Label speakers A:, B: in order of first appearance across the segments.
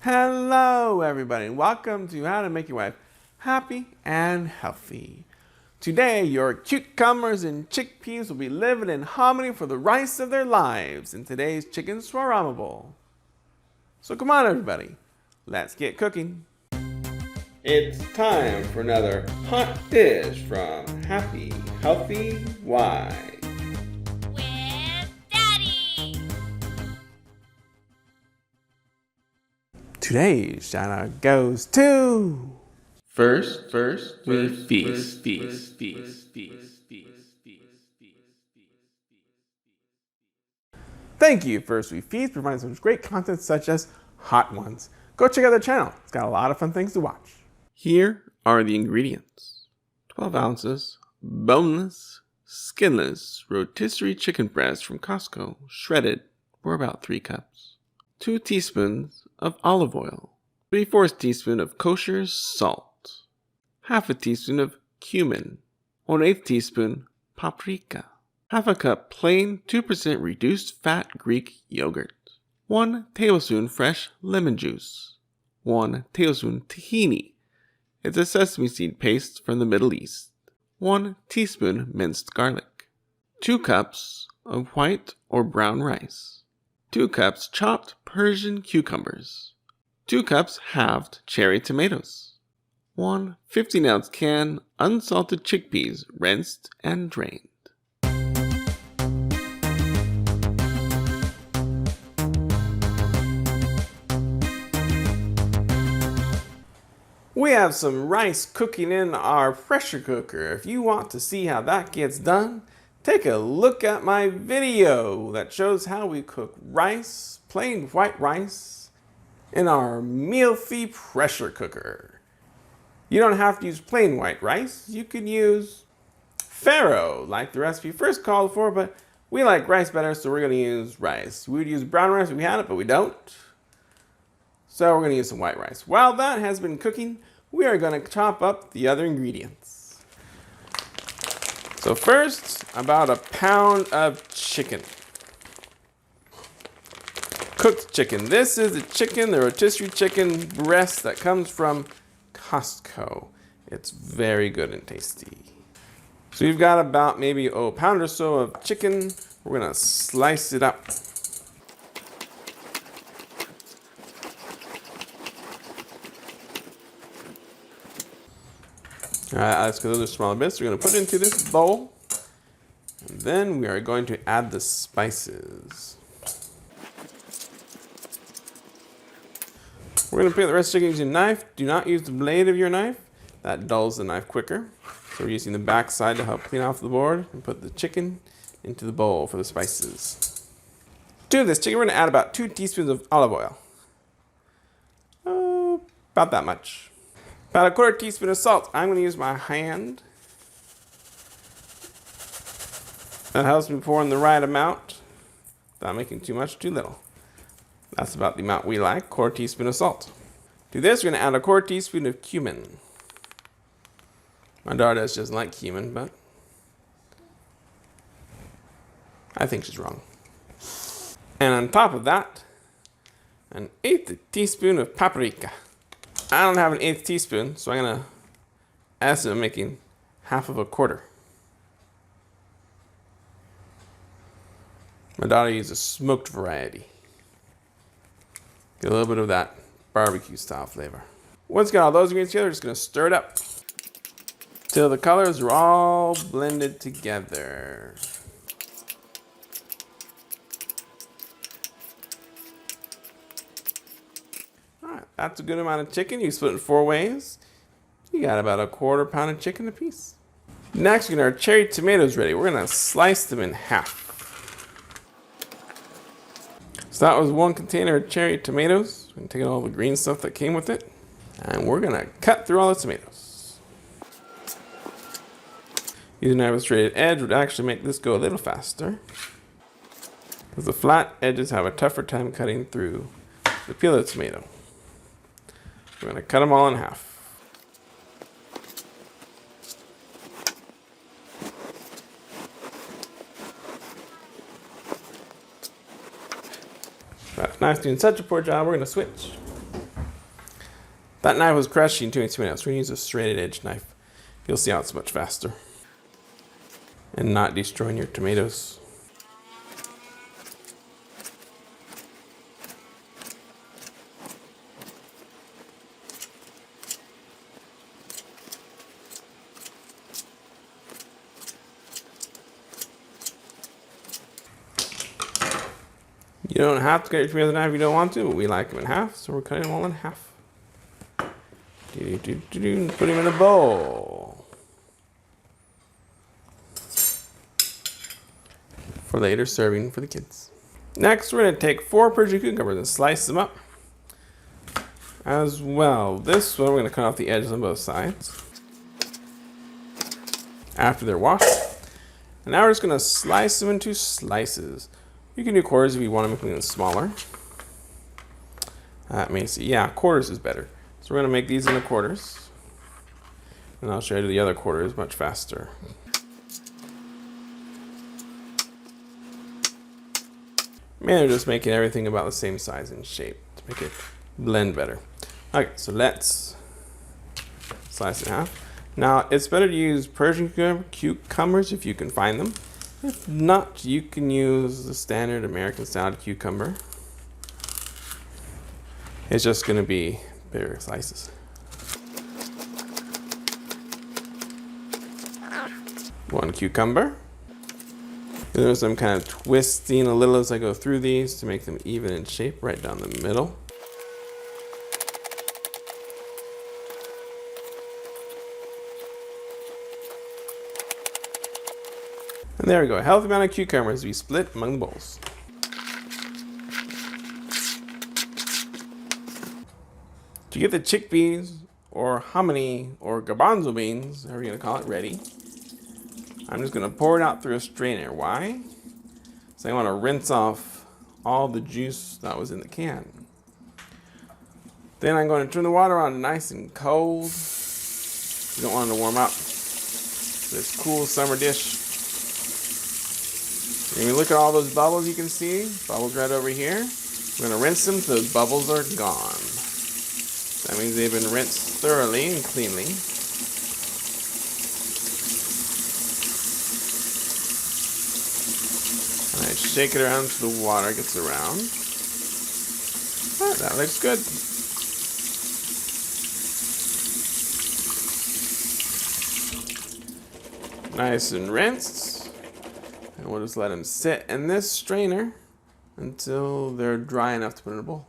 A: Hello everybody, and welcome to How to Make Your Wife Happy and Healthy. Today, your cucumbers and chickpeas will be living in harmony for the rest of their lives in today's Chicken Shawarma Bowl. So come on everybody, let's get cooking. It's time for another hot dish from Happy, Healthy Wives. Today's shout out goes to... First, we feast. Thank you, First We Feast, providing some great content such as hot ones. Go check out their channel. It's got a lot of fun things to watch. Here are the ingredients. 12 ounces, boneless, skinless, rotisserie chicken breast from Costco, shredded for about 3 cups. 2 teaspoons of olive oil, 3/4 teaspoon of kosher salt, 1/2 teaspoon of cumin, 1/8 teaspoon paprika, 1/2 cup plain 2% reduced fat Greek yogurt, 1 tablespoon fresh lemon juice, 1 tablespoon tahini. It's a sesame seed paste from the Middle East, 1 teaspoon minced garlic, 2 cups of white or brown rice, 2 cups chopped Persian cucumbers, 2 cups halved cherry tomatoes, 1 15-ounce can unsalted chickpeas rinsed and drained. We have some rice cooking in our pressure cooker. If you want to see how that gets done, take a look at my video that shows how we cook rice, plain white rice, in our meal-free pressure cooker. You don't have to use plain white rice. You could use farro, like the recipe first called for, but we like rice better, so we're going to use rice. We would use brown rice if we had it, but we don't. So we're going to use some white rice. While that has been cooking, we are going to chop up the other ingredients. So first, about a pound of chicken. Cooked chicken. This is the chicken, the rotisserie chicken breast that comes from Costco. It's very good and tasty. So you've got about maybe a pound or so of chicken. We're going to slice it up. Let's go to those smaller bits. We're going to put it into this bowl. And then we are going to add the spices. We're going to put the rest of the chicken using a knife. Do not use the blade of your knife. That dulls the knife quicker. So we're using the back side to help clean off the board and put the chicken into the bowl for the spices. To this chicken, we're going to add about 2 teaspoons of olive oil. About that much. About 1/4 teaspoon of salt. I'm going to use my hand. That helps me pour in the right amount without making too much, too little. That's about the amount we like, 1/4 teaspoon of salt. To this, we're going to add 1/4 teaspoon of cumin. My daughter doesn't like cumin, but I think she's wrong. And on top of that, 1/8 teaspoon of paprika. I don't have 1/8 teaspoon, so I'm going to estimate making 1/2 quarter. My daughter uses smoked variety. Get a little bit of that barbecue style flavor. Once you got all those ingredients together, we're just going to stir it up till the colors are all blended together. Alright, that's a good amount of chicken. You split it in 4 ways. You got about 1/4 pound of chicken apiece. Next, we're going to have our cherry tomatoes ready. We're going to slice them in half. So that was 1 container of cherry tomatoes. I'm taking all the green stuff that came with it. And we're going to cut through all the tomatoes. Using a straight edge would actually make this go a little faster, because the flat edges have a tougher time cutting through the peel of the tomato. We're going to cut them all in half. That knife's doing such a poor job, we're going to switch. That knife was crushing too many minutes. We're going to use a straight edge knife. You'll see how it's much faster. And not destroying your tomatoes. You don't have to cut your tomatoes in half if you don't want to, but we like them in half, so we're cutting them all in half. Put them in a bowl. For later serving for the kids. Next, we're going to take 4 Persian cucumbers and slice them up. As well, this one we're going to cut off the edges on both sides. After they're washed. And now we're just going to slice them into slices. You can do quarters if you want to make them smaller. That means, yeah, quarters is better. So we're going to make these into quarters. And I'll show you the other quarters much faster. Mainly just making everything about the same size and shape to make it blend better. Okay, so let's slice it in half. Now, it's better to use Persian cucumbers if you can find them. If not, you can use the standard American style cucumber. It's just going to be bigger slices. One cucumber. Notice I'm kind of twisting a little as I go through these to make them even in shape right down the middle. And there we go, a healthy amount of cucumbers to be split among the bowls. To get the chickpeas, or hominy, or garbanzo beans, however you're gonna call it, ready, I'm just gonna pour it out through a strainer. Why? So I wanna rinse off all the juice that was in the can. Then I'm going to turn the water on nice and cold. You don't want it to warm up. This cool summer dish. When you look at all those bubbles you can see, bubbles right over here, we're going to rinse them so those bubbles are gone. That means they've been rinsed thoroughly and cleanly. And I shake it around so the water gets around. Oh, that looks good. Nice and rinsed. And we'll just let them sit in this strainer until they're dry enough to put in a bowl.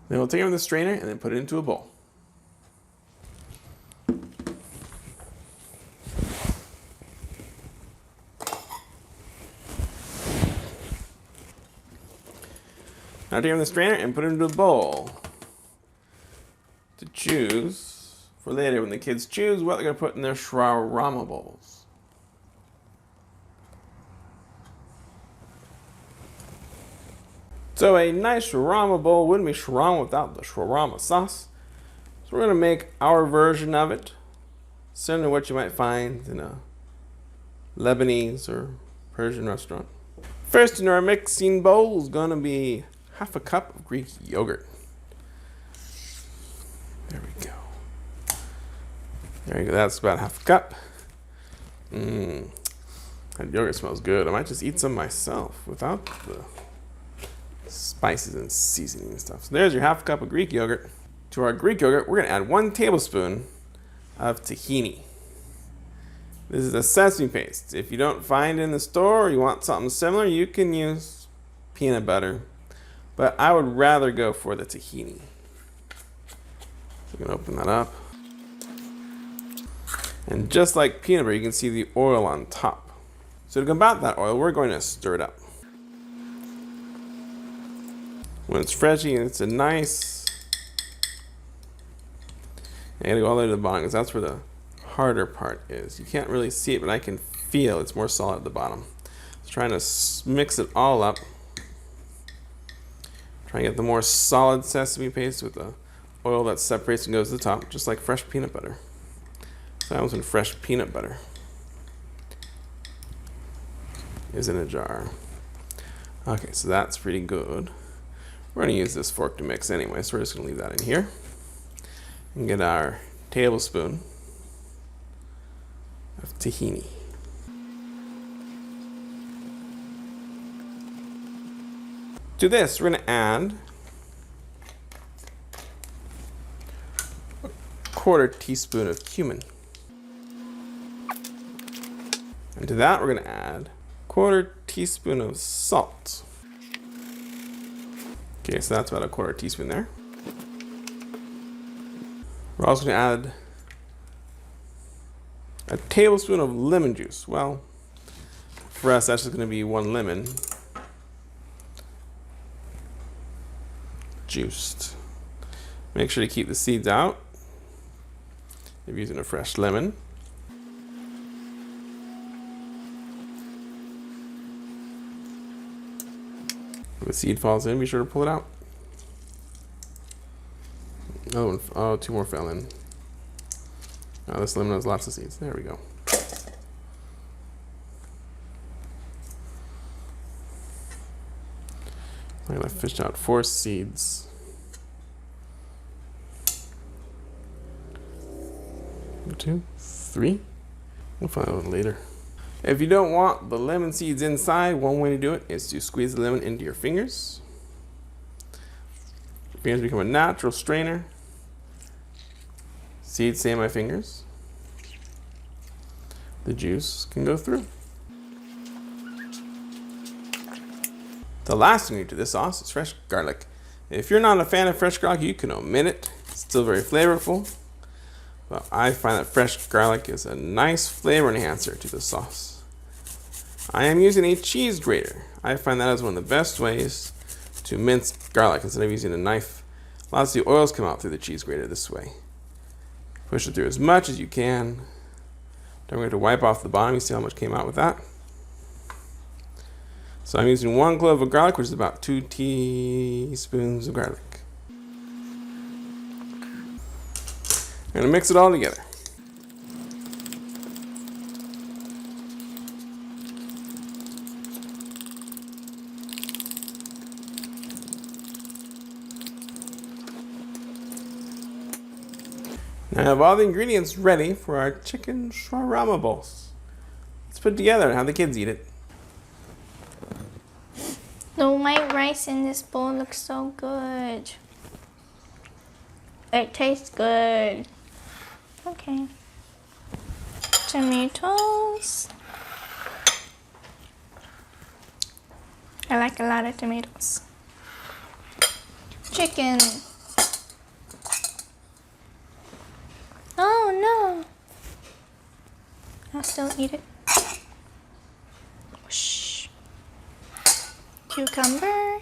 A: Then we'll take them in the strainer and then put it into a bowl. Now take them in the strainer and put it into a bowl. To choose for later when the kids choose what they're going to put in their shawarma bowls. So a nice shawarma bowl wouldn't be shawarma without the shawarma sauce. So we're going to make our version of it, similar to what you might find in a Lebanese or Persian restaurant. First in our mixing bowl is going to be half a cup of Greek yogurt. There we go. There you go. That's about half a cup. That yogurt smells good. I might just eat some myself without the spices and seasoning and stuff. So there's your half cup of Greek yogurt. To our Greek yogurt, we're going to add 1 tablespoon of tahini. This is a sesame paste. If you don't find it in the store or you want something similar, you can use peanut butter. But I would rather go for the tahini. So I'm going to open that up. And just like peanut butter, you can see the oil on top. So to combat that oil, we're going to stir it up. When it's freshy and it's a nice... I gotta go all the way to the bottom because that's where the harder part is. You can't really see it, but I can feel it's more solid at the bottom. So trying to mix it all up. Try and get the more solid sesame paste with the oil that separates and goes to the top, just like fresh peanut butter. So that was when fresh peanut butter is in a jar. Okay, so that's pretty good. We're going to use this fork to mix anyway, so we're just going to leave that in here. And get our tablespoon of tahini. To this, we're going to add a 1/4 teaspoon of cumin. And to that, we're going to add 1/4 teaspoon of salt. Okay, so that's about a 1/4 teaspoon there. We're also going to add a tablespoon of lemon juice. Well, for us, that's just going to be 1 lemon juiced. Make sure to keep the seeds out if you're using a fresh lemon. If the seed falls in, be sure to pull it out. Another one, oh, 2 more fell in. Oh, this lemon has lots of seeds. There we go. I'm gonna fish out 4 seeds. 1, 2, 3. We'll find out later. If you don't want the lemon seeds inside, one way to do it is to squeeze the lemon into your fingers. Your fingers become a natural strainer. Seeds stay in my fingers. The juice can go through. The last ingredient to this sauce is fresh garlic. If you're not a fan of fresh garlic, you can omit it. It's still very flavorful. But I find that fresh garlic is a nice flavor enhancer to the sauce. I am using a cheese grater. I find that is one of the best ways to mince garlic instead of using a knife. Lots of the oils come out through the cheese grater this way. Push it through as much as you can. Don't forget to wipe off the bottom. You see how much came out with that? So I'm using 1 clove of garlic, which is about 2 teaspoons of garlic. I'm gonna mix it all together. Now I have all the ingredients ready for our chicken shawarma bowls. Let's put it together and have the kids eat it.
B: The white rice in this bowl looks so good. It tastes good. Okay. Tomatoes. I like a lot of tomatoes. Chicken. Oh no. I'll still eat it. Whoosh. Cucumber.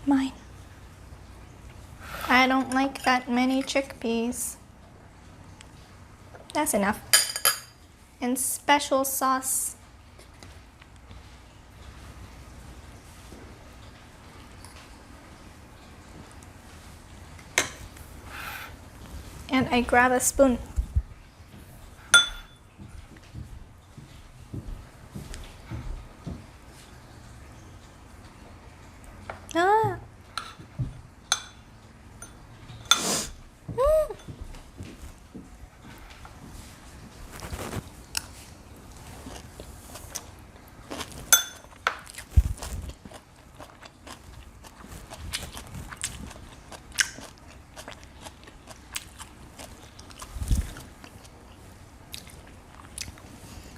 B: Mine. I don't like that many chickpeas. That's enough. And special sauce. And I grab a spoon. Ah.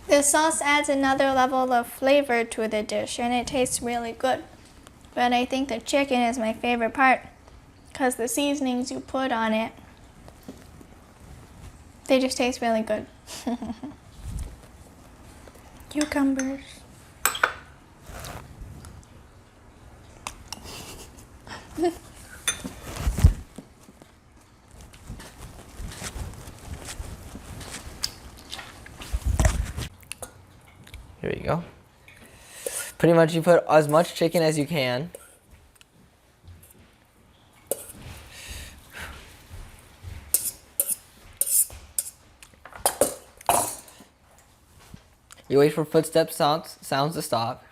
B: The sauce adds another level of flavor to the dish and it tastes really good. But I think the chicken is my favorite part because the seasonings you put on it, they just taste really good. Cucumbers.
C: Here you go. Pretty much you put as much chicken as you can. You wait for footsteps sounds to stop.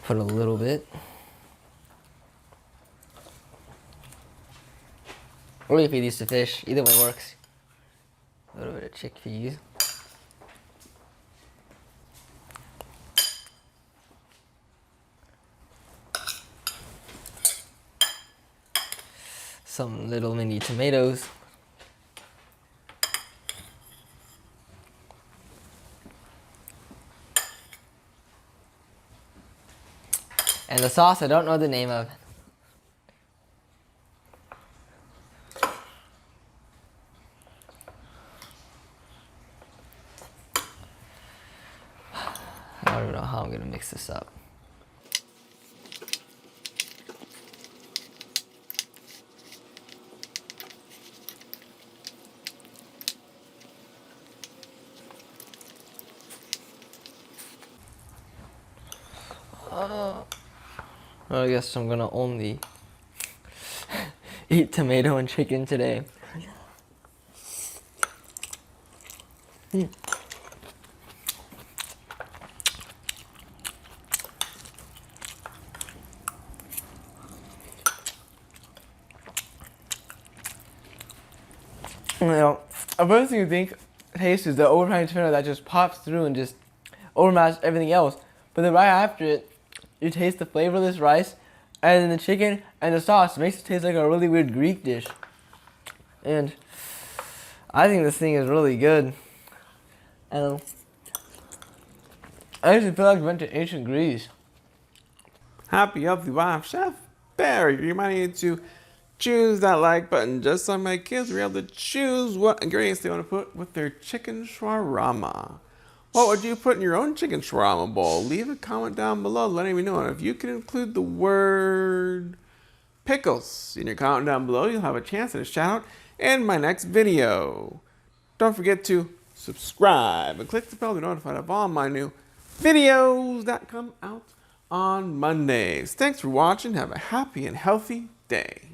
C: Put a little bit. Or you feed these to fish. Either way works. A little bit of chickpeas. Some little mini tomatoes. And the sauce I don't know the name of. I don't know how I'm gonna mix this up. I guess I'm gonna only eat tomato and chicken today. You know, the first thing you think taste is the overpowering tomato that just pops through and just overmatches everything else. But then right after it, you taste the flavorless rice, and then the chicken and the sauce makes it taste like a really weird Greek dish. And I think this thing is really good. And I actually feel like I went to ancient Greece.
A: Happy Healthy Wife Chef Barry reminding you to choose that like button just so my kids will be able to choose what ingredients they want to put with their chicken shawarma. What would you put in your own chicken shawarma bowl? Leave a comment down below letting me know. And if you can include the word pickles in your comment down below, you'll have a chance at a shout out in my next video. Don't forget to subscribe and click the bell to be notified of all my new videos that come out on Mondays. Thanks for watching. Have a happy and healthy day.